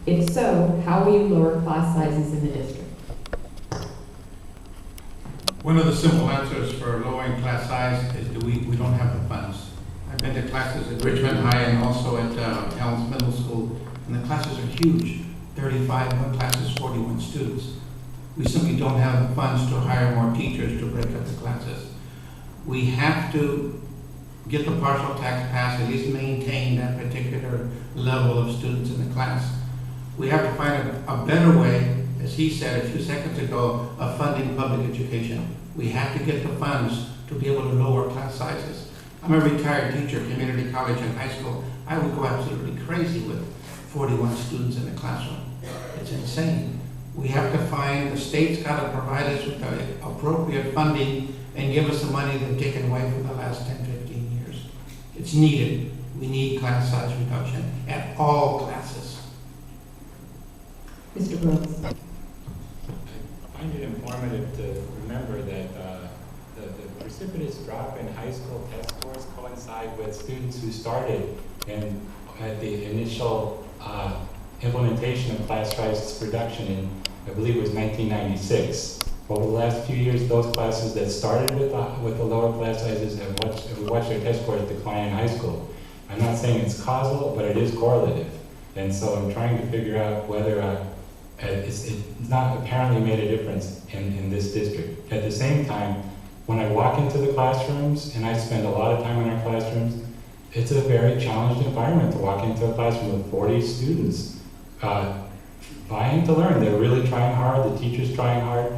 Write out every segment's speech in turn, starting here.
If so, how will you lower class sizes in the district? One of the simple answers for lowering class size is that we don't have the funds. I've been to classes at Richmond High and also at Helms Middle School, and the classes are huge. 35, one class is 41 students. We simply don't have the funds to hire more teachers to break up the classes. We have to get the partial tax passed, at least maintain that particular level of students in the class. We have to find a better way, as he said a few seconds ago, of funding public education. We have to get the funds to be able to lower class sizes. I'm a retired teacher, community college and high school. I would go absolutely crazy with 41 students in the classroom. It's insane. We have to find, the state's got to provide us with the appropriate funding and give us the money they've taken away for the last 10, 15 years. It's needed. We need class size reduction at all classes. Mr. Brooks. I find it informative to remember that the precipitous drop in high school test scores coincide with students who started at the initial implementation of class size reduction in, I believe it was 1996. Over the last few years, those classes that started with the lower class sizes have watched their test scores decline in high school. I'm not saying it's causal, but it is correlative. And so I'm trying to figure out whether it's not apparently made a difference in this district. At the same time, when I walk into the classrooms, and I spend a lot of time in our classrooms, it's a very challenged environment to walk into a classroom with 40 students vying to learn. They're really trying hard, the teacher's trying hard.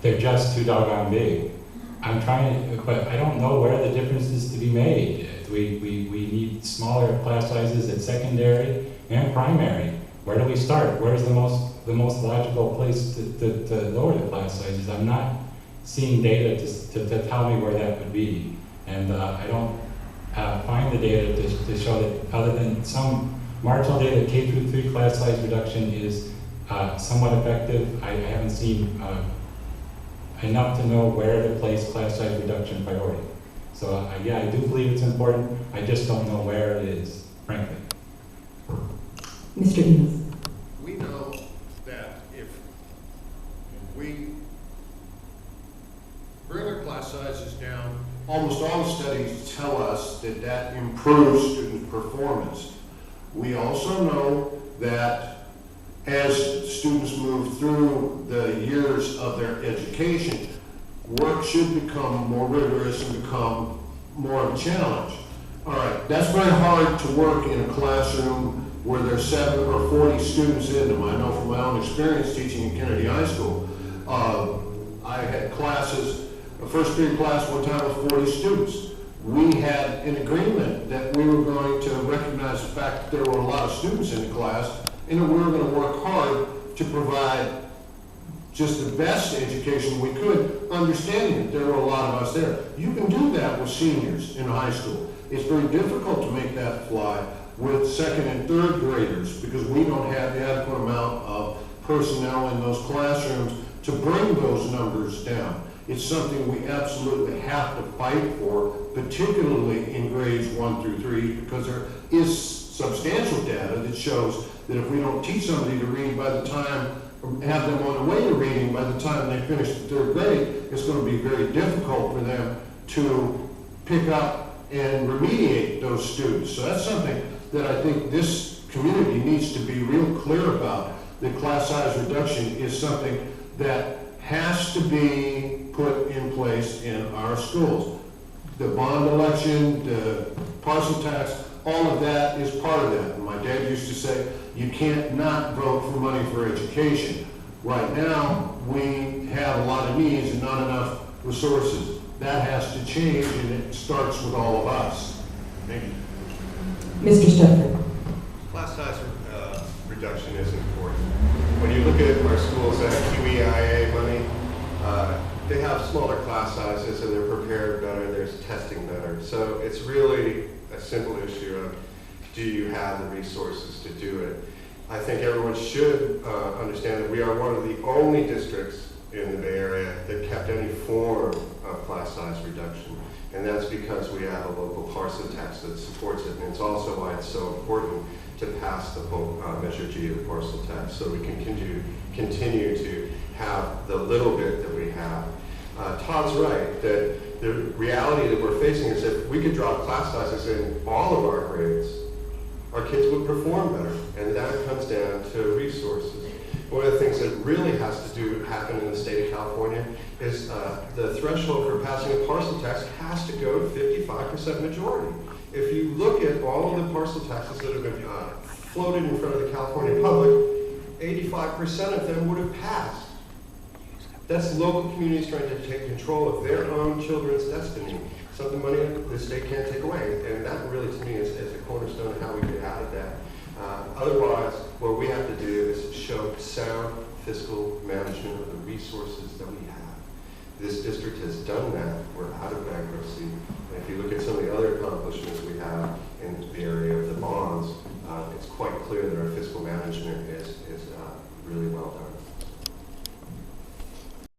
They're just too doggone big. I'm trying to, but I don't know where the difference is to be made. We need smaller class sizes at secondary and primary. Where do we start? Where's the most logical place to lower the class sizes? I'm not seeing data to tell me where that would be. And I don't find the data to show that, other than some marginal data, K through 3 class size reduction is somewhat effective. I haven't seen enough to know where to place class size reduction priority. So yeah, I do believe it's important. I just don't know where it is, frankly. Mr. Enos. We know that if we bring our class sizes down, almost all the studies tell us that that improves student performance. We also know that as students move through the years of their education, work should become more rigorous and become more of a challenge. All right, that's very hard to work in a classroom where there's 7 or 40 students in them. I know from my own experience teaching in Kennedy High School, I had classes, a first period class one time with 40 students. We had an agreement that we were going to recognize the fact that there were a lot of students in the class and that we were going to work hard to provide just the best education we could, understanding that there were a lot of us there. You can do that with seniors in high school. It's very difficult to make that fly with 2nd and 3rd graders because we don't have the adequate amount of personnel in those classrooms to bring those numbers down. It's something we absolutely have to fight for, particularly in grades 1 through 3, because there is substantial data that shows that if we don't teach somebody to read by the time, or have them on the way to reading by the time they finish the 3rd grade, it's going to be very difficult for them to pick up and remediate those students. So that's something that I think this community needs to be real clear about. That class size reduction is something that has to be put in place in our schools. The bond election, the parcel tax, all of that is part of that. And my dad used to say, you can't not vote for money for education. Right now, we have a lot of needs and not enough resources. That has to change, and it starts with all of us. Thank you. Mr. Stepford. Class size reduction is important. When you look at our schools that have QEIA money, they have smaller class sizes and they're prepared better, there's testing better. So it's really a simple issue of, do you have the resources to do it? I think everyone should understand that we are one of the only districts in the Bay Area that kept any form of class size reduction. And that's because we have a local parcel tax that supports it. And it's also why it's so important to pass the whole Measure G of the parcel tax, so we can continue to have the little bit that we have. Todd's right, that the reality that we're facing is if we could drop class sizes in all of our grades, our kids would perform better, and that comes down to resources. One of the things that really has to happen in the state of California is the threshold for passing a parcel tax has to go to 55% majority. If you look at all of the parcel taxes that have been floated in front of the California public, 85% of them would have passed. That's local communities trying to take control of their own children's destiny. Something money the state can't take away. And that really, to me, is the cornerstone of how we get out of that. Otherwise, what we have to do is show sound fiscal management of the resources that we have. This district has done that. We're out of bankruptcy. And if you look at some of the other accomplishments we have in the area of the bonds, it's quite clear that our fiscal management is really